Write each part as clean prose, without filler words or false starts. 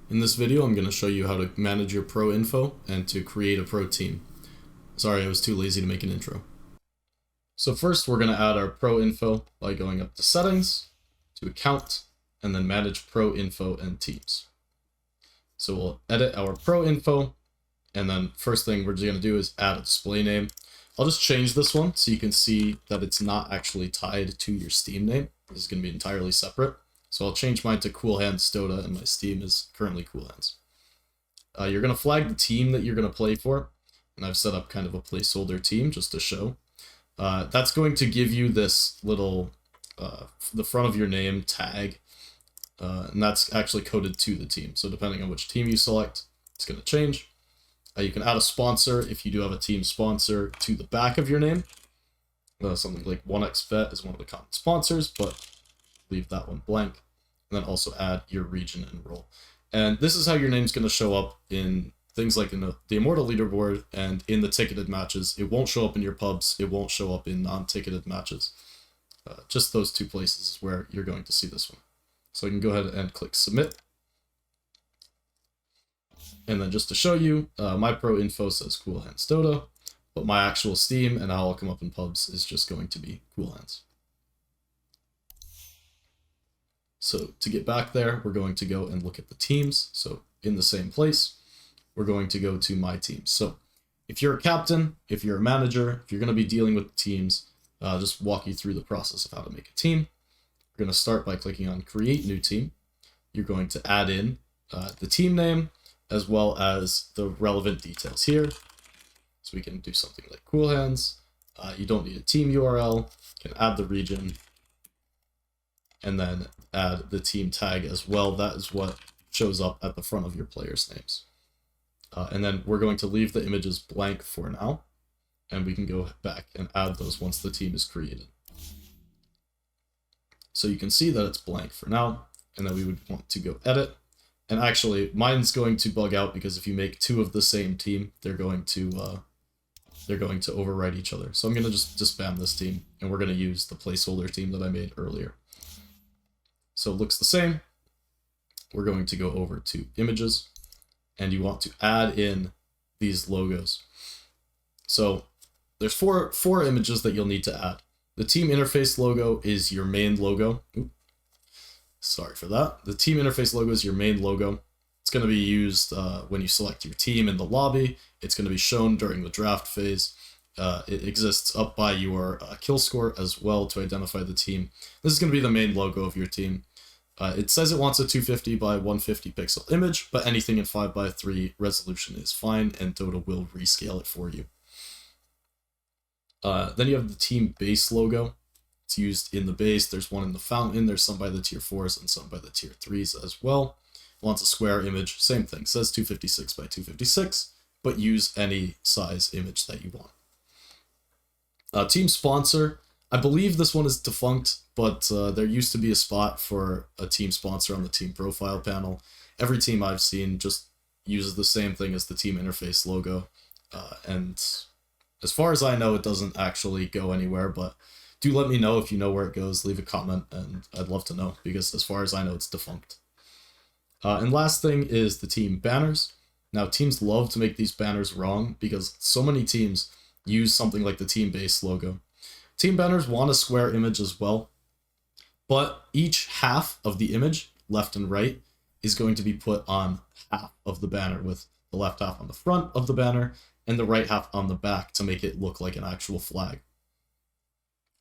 In this video, I'm going to show you how to manage your pro info and to create a pro team. Sorry, I was too lazy to make an intro. So first, we're going to add our pro info by going up to settings, to account, and then manage pro info and teams. So we'll edit our pro info, and then first thing we're going to do is add a display name. I'll just change this one so you can see that it's not actually tied to your Steam name. This is going to be entirely separate. So I'll change mine to Cool Hands Dota, and my Steam is currently Cool Hands. You're going to flag the team that you're going to play for, and I've set up kind of a placeholder team just to show. That's going to give you this little, the front of your name tag, and that's actually coded to the team. So depending on which team you select, it's going to change. You can add a sponsor if you do have a team sponsor to the back of your name. Something like 1xBet is one of the common sponsors, but leave that one blank. And then also add your region and role. And this is how your name's going to show up in things like in the Immortal leaderboard and in the ticketed matches. It won't show up in your pubs. It won't show up in non-ticketed matches. Just those two places is where you're going to see this one. So you can go ahead and click submit. And then just to show you, my pro info says Cool Hands Dota, but my actual Steam and how I'll come up in pubs is just going to be Cool Hands. So to get back there, we're going to go and look at the teams. So in the same place, we're going to go to my teams. So if you're a captain, if you're a manager, if you're going to be dealing with teams, just walk you through the process of how to make a team. We're going to start by clicking on Create New Team. You're going to add in the team name as well as the relevant details here. So we can do something like Cool Hands. You don't need a team URL. You can add the region and then add the team tag as well. That is what shows up at the front of your players' names. And then we're going to leave the images blank for now, and we can go back and add those once the team is created. So you can see that it's blank for now, and then we would want to go edit. And actually, mine's going to bug out because if you make two of the same team, they're going to overwrite each other. So I'm going to just spam this team, and we're going to use the placeholder team that I made earlier. So it looks the same. We're going to go over to images, and you want to add in these logos. So there's four images that you'll need to add. The team interface logo is your main logo. Oops. Sorry for that. The team interface logo is your main logo. It's going to be used when you select your team in the lobby. It's going to be shown during the draft phase. It exists up by your kill score as well to identify the team. This is going to be the main logo of your team. It says it wants a 250 by 150 pixel image, but anything in 5:3 resolution is fine, and Dota will rescale it for you. Then you have the team base logo. It's used in the base. There's one in the fountain. There's some by the tier 4s and some by the tier 3s as well. Wants a square image. Same thing. Says 256 by 256, but use any size image that you want. Team sponsor. I believe this one is defunct, but there used to be a spot for a team sponsor on the team profile panel. Every team I've seen just uses the same thing as the team interface logo. And as far as I know, it doesn't actually go anywhere, but do let me know if you know where it goes. Leave a comment, and I'd love to know, because as far as I know, it's defunct. And last thing is the team banners. Now, teams love to make these banners wrong because so many teams use something like the team base logo. Team banners want a square image as well, but each half of the image, left and right, is going to be put on half of the banner, with the left half on the front of the banner and the right half on the back to make it look like an actual flag.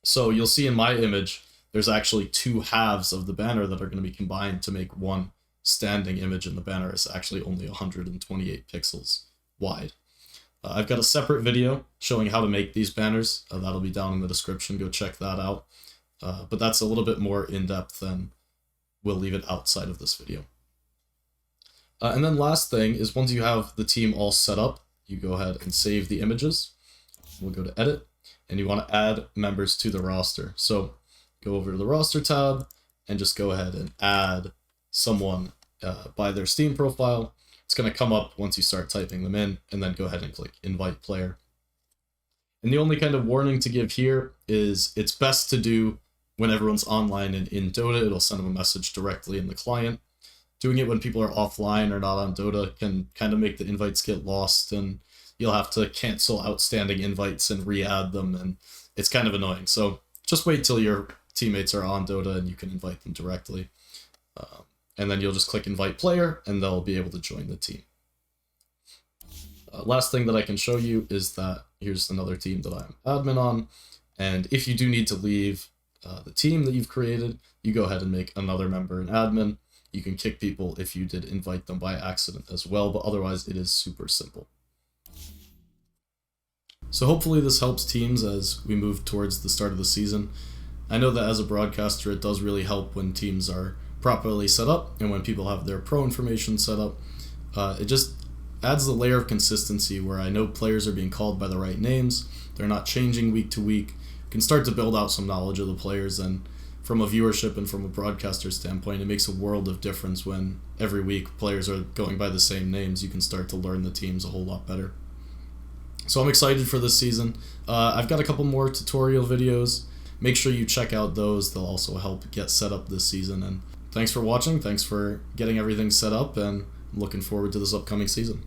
So you'll see in my image, there's actually two halves of the banner that are going to be combined to make one standing image, and the banner is actually only 128 pixels wide. I've got a separate video showing how to make these banners. That'll be down in the description. Go check that out. But that's a little bit more in-depth, and we'll leave it outside of this video. And then last thing is, once you have the team all set up, you go ahead and save the images. We'll go to edit, and you want to add members to the roster. So go over to the roster tab and just go ahead and add someone by their Steam profile. It's going to come up once you start typing them in, and then go ahead and click invite player. And the only kind of warning to give here is it's best to do when everyone's online and in Dota. It'll send them a message directly in the client. doing it when people are offline or not on Dota can kind of make the invites get lost, and you'll have to cancel outstanding invites and re-add them, and it's kind of annoying. So just wait till your teammates are on Dota and you can invite them directly. And then you'll just click invite player and they'll be able to join the team. Last thing that I can show you is that here's another team that I'm admin on. And if you do need to leave the team that you've created, you go ahead and make another member an admin. You can kick people if you did invite them by accident as well, but otherwise it is super simple. So hopefully this helps teams as we move towards the start of the season. I know that as a broadcaster, it does really help when teams are properly set up and when people have their pro information set up. It just adds the layer of consistency where I know players are being called by the right names, they're not changing week to week. You can start to build out some knowledge of the players, and from a viewership and from a broadcaster standpoint, it makes a world of difference when every week players are going by the same names. You can start to learn the teams a whole lot better. So I'm excited for this season. I've got a couple more tutorial videos. Make sure you check out those. They'll also help get set up this season. And thanks for watching. Thanks for getting everything set up, and I'm looking forward to this upcoming season.